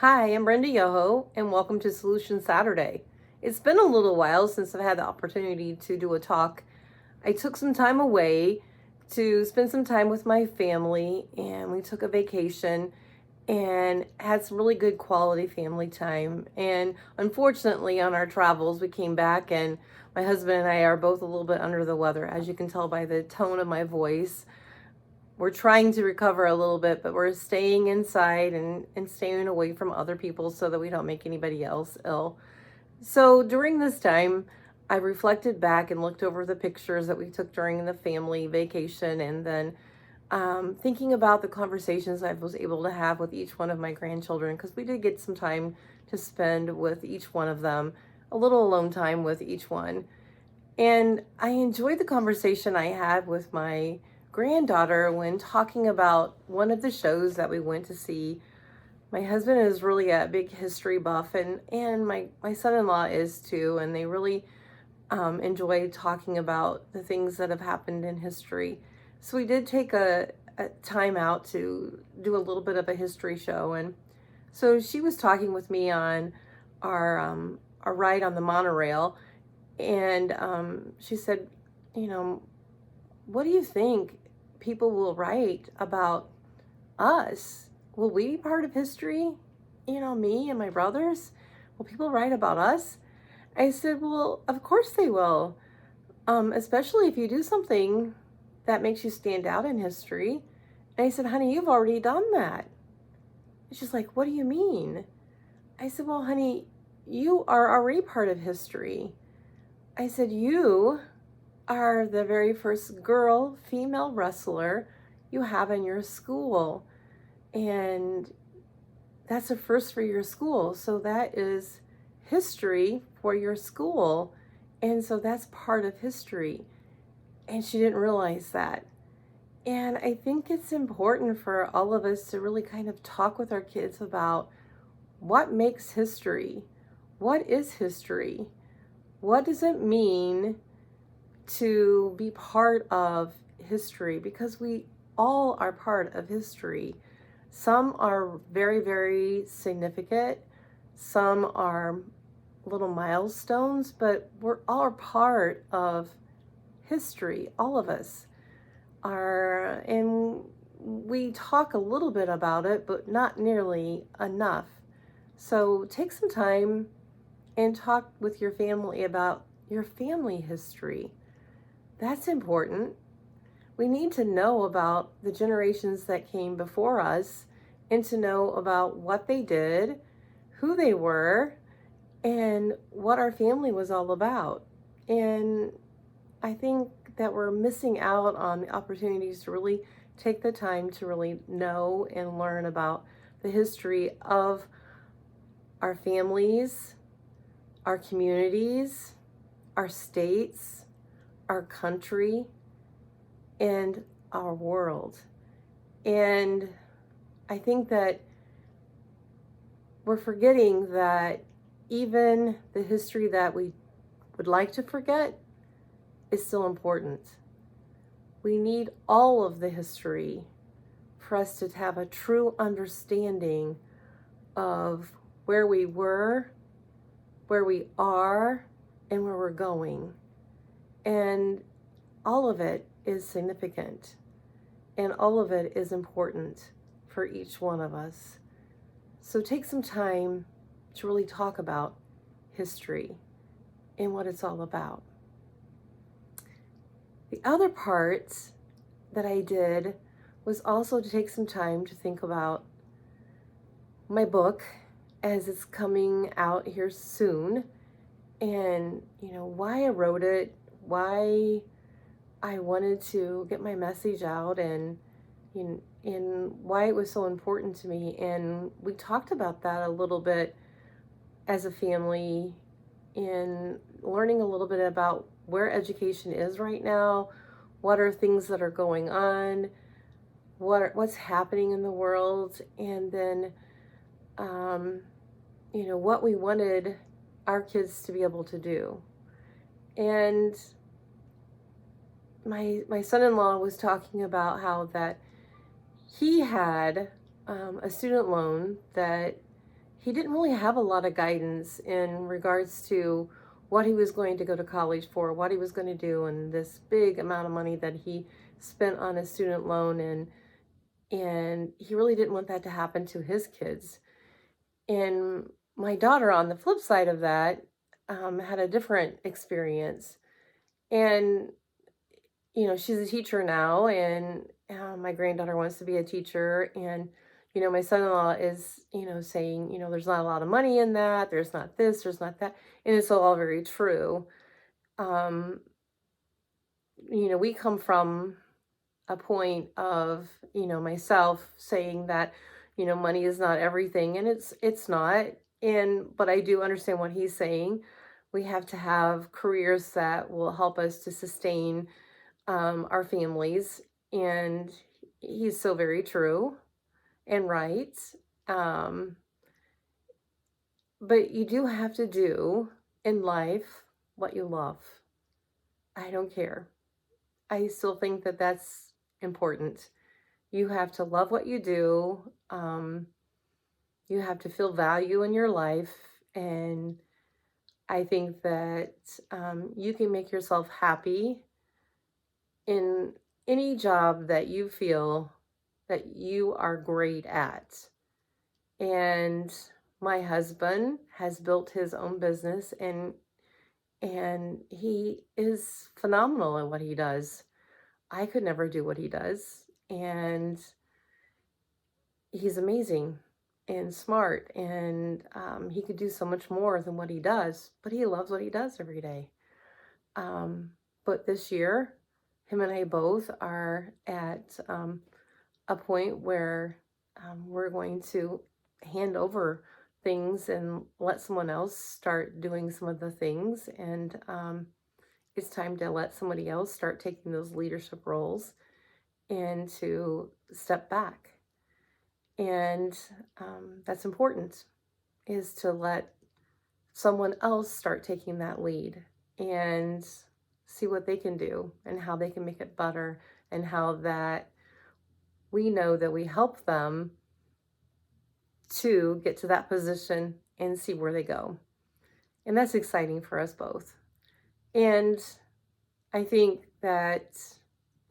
Hi, I'm Brenda Yoho, and welcome to Solution Saturday. It's been a little while since I've had the opportunity to do a talk. I took some time away to spend some time with my family, and we took a vacation and had some really good quality family time. And unfortunately, on our travels, we came back, and my husband and I are both a little bit under the weather, as you can tell by the tone of my voice. We're trying to recover a little bit, but we're staying inside and staying away from other people so that we don't make anybody else ill. So during this time, I reflected back and looked over the pictures that we took during the family vacation, and then thinking about the conversations I was able to have with each one of my grandchildren, because we did get some time to spend with each one of them, a little alone time with each one. And I enjoyed the conversation I had with my granddaughter when talking about one of the shows that we went to see. My husband is really a big history buff, and my son-in-law is too, and they really enjoy talking about the things that have happened in history. So we did take a time out to do a little bit of a history show, and so she was talking with me on our ride on the monorail, and she said, you know, what do you think people will write about us? Will we be part of history? You know, me and my brothers? Will people write about us? I said, well, of course they will, especially if you do something that makes you stand out in history. And I said, honey, you've already done that. And she's like, what do you mean? I said, well, honey, you are already part of history. I said, you are the very first girl, female wrestler you have in your school. And that's a first for your school. So that is history for your school. And so that's part of history. And she didn't realize that. And I think it's important for all of us to really kind of talk with our kids about what makes history. What is history? What does it mean to be part of history? Because we all are part of history. Some are very, very significant. Some are little milestones, but we're all part of history. All of us are, and we talk a little bit about it, but not nearly enough. So take some time and talk with your family about your family history. That's important. We need to know about the generations that came before us and to know about what they did, who they were, and what our family was all about. And I think that we're missing out on the opportunities to really take the time to really know and learn about the history of our families, our communities, our states, our country, and our world. And I think that we're forgetting that even the history that we would like to forget is still important. We need all of the history for us to have a true understanding of where we were, where we are, and where we're going. And all of it is significant, and all of it is important for each one of us. So take some time to really talk about history and what it's all about. The other part that I did was also to take some time to think about my book as it's coming out here soon, and why I wrote it, why I wanted to get my message out, and why it was so important to me. And we talked about that a little bit as a family, in learning a little bit about where education is right now, what are things that are going on, what's happening in the world, and then what we wanted our kids to be able to do. And my son-in-law was talking about how that he had a student loan that he didn't really have a lot of guidance in regards to what he was going to go to college for, what he was going to do, and this big amount of money that he spent on a student loan, and he really didn't want that to happen to his kids. And my daughter, on the flip side of that, had a different experience. And she's a teacher now, and my granddaughter wants to be a teacher, and my son-in-law is saying there's not a lot of money in that, there's not this, there's not that, and it's all very true. um we come from a point of myself saying that money is not everything, and it's not. But I do understand what he's saying. We have to have careers that will help us to sustain our families. And he's so very true and right. Um, but you do have to do in life what you love. I don't care. I still think that that's important. You have to love what you do. You have to feel value in your life. And I think that you can make yourself happy in any job that you feel that you are great at. And my husband has built his own business, and he is phenomenal at what he does. I could never do what he does. And he's amazing and smart, and he could do so much more than what he does, but he loves what he does every day. But this year, him and I both are at a point where we're going to hand over things and let someone else start doing some of the things. And it's time to let somebody else start taking those leadership roles and to step back. And that's important, is to let someone else start taking that lead and see what they can do and how they can make it better, and how that we know that we help them to get to that position and see where they go. And that's exciting for us both. And I think that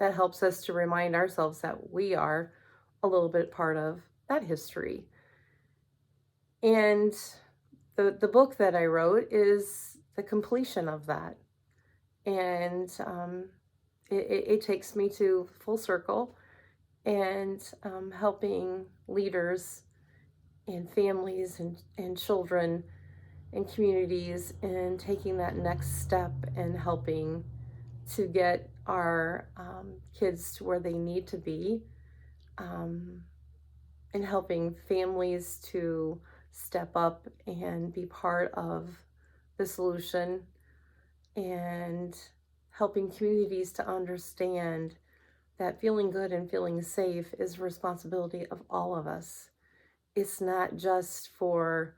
that helps us to remind ourselves that we are a little bit part of that history. And the book that I wrote is the completion of that. And it takes me to full circle, and helping leaders and families and children and communities, and taking that next step and helping to get our kids to where they need to be, and helping families to step up and be part of the solution, and helping communities to understand that feeling good and feeling safe is a responsibility of all of us. It's not just for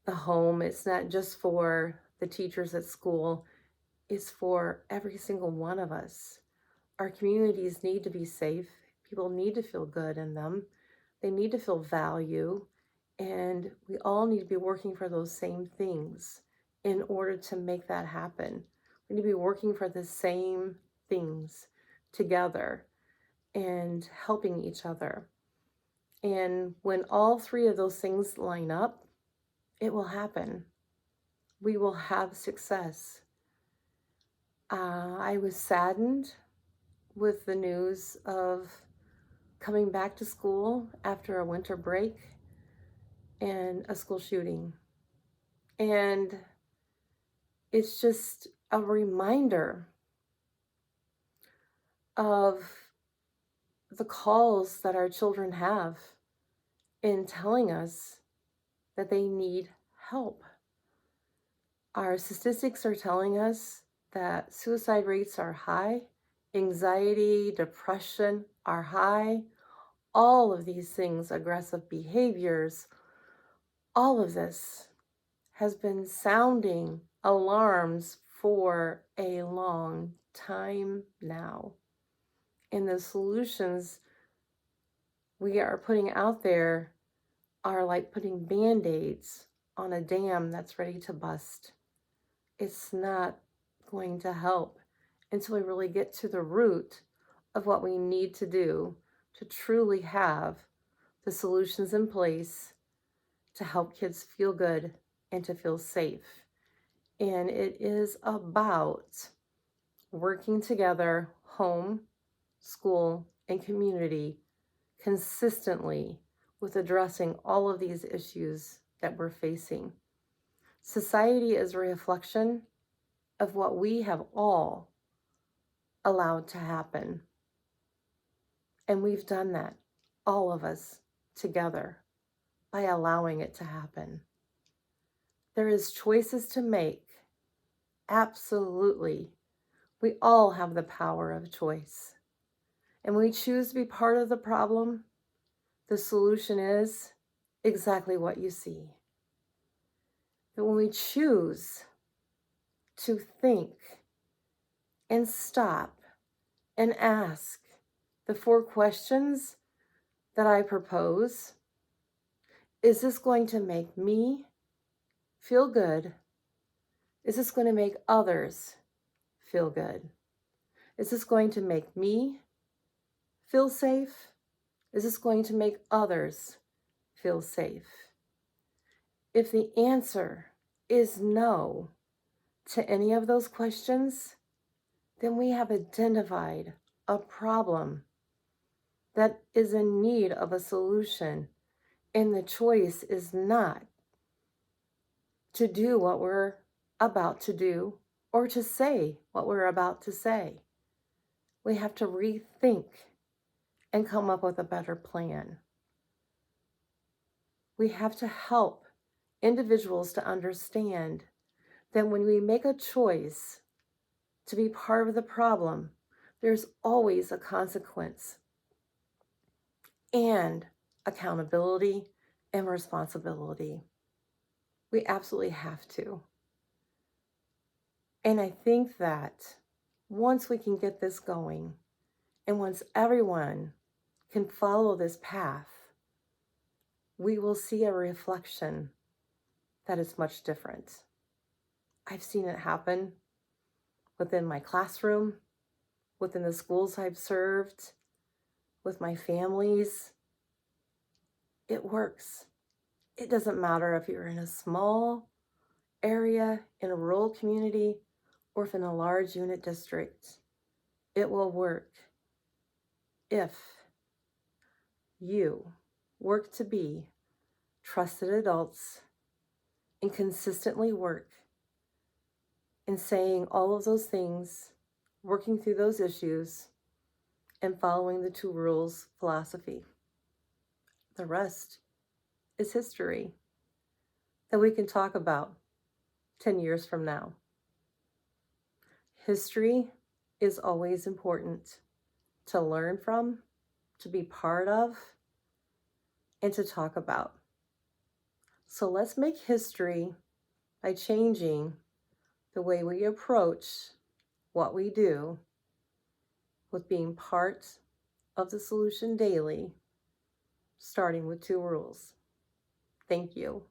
the home, it's not just for the teachers at school, it's for every single one of us. Our communities need to be safe. People need to feel good in them. They need to feel value. And we all need to be working for those same things in order to make that happen. We need to be working for the same things together and helping each other. And when all three of those things line up, it will happen. We will have success. I was saddened with the news of coming back to school after a winter break and a school shooting. And it's just a reminder of the calls that our children have in telling us that they need help. Our statistics are telling us that suicide rates are high, anxiety, depression are high, all of these things, aggressive behaviors, all of this has been sounding alarms for a long time now. And the solutions we are putting out there are like putting band-aids on a dam that's ready to bust. It's not going to help until we really get to the root of what we need to do to truly have the solutions in place to help kids feel good and to feel safe. And it is about working together, home, school, and community consistently with addressing all of these issues that we're facing. Society is a reflection of what we have all allowed to happen. And we've done that, all of us together, by allowing it to happen. There is choices to make. Absolutely. We all have the power of choice. And when we choose to be part of the problem, the solution is exactly what you see. But when we choose to think and stop and ask the 4 questions that I propose, is this going to make me feel good? Is this going to make others feel good? Is this going to make me feel safe? Is this going to make others feel safe? If the answer is no to any of those questions, then we have identified a problem that is in need of a solution, and the choice is not to do what we're about to do or to say what we're about to say. We have to rethink and come up with a better plan. We have to help individuals to understand that when we make a choice to be part of the problem, there's always a consequence and accountability and responsibility. We absolutely have to. And I think that once we can get this going, and once everyone can follow this path, we will see a reflection that is much different. I've seen it happen within my classroom, within the schools I've served, with my families. It works. It doesn't matter if you're in a small area, in a rural community, or if in a large unit district. It will work if you work to be trusted adults and consistently work in saying all of those things, working through those issues, and following the 2 rules philosophy. The rest is history that we can talk about 10 years from now. History is always important to learn from, to be part of, and to talk about. So let's make history by changing the way we approach what we do with being part of the solution daily, starting with 2 rules. Thank you.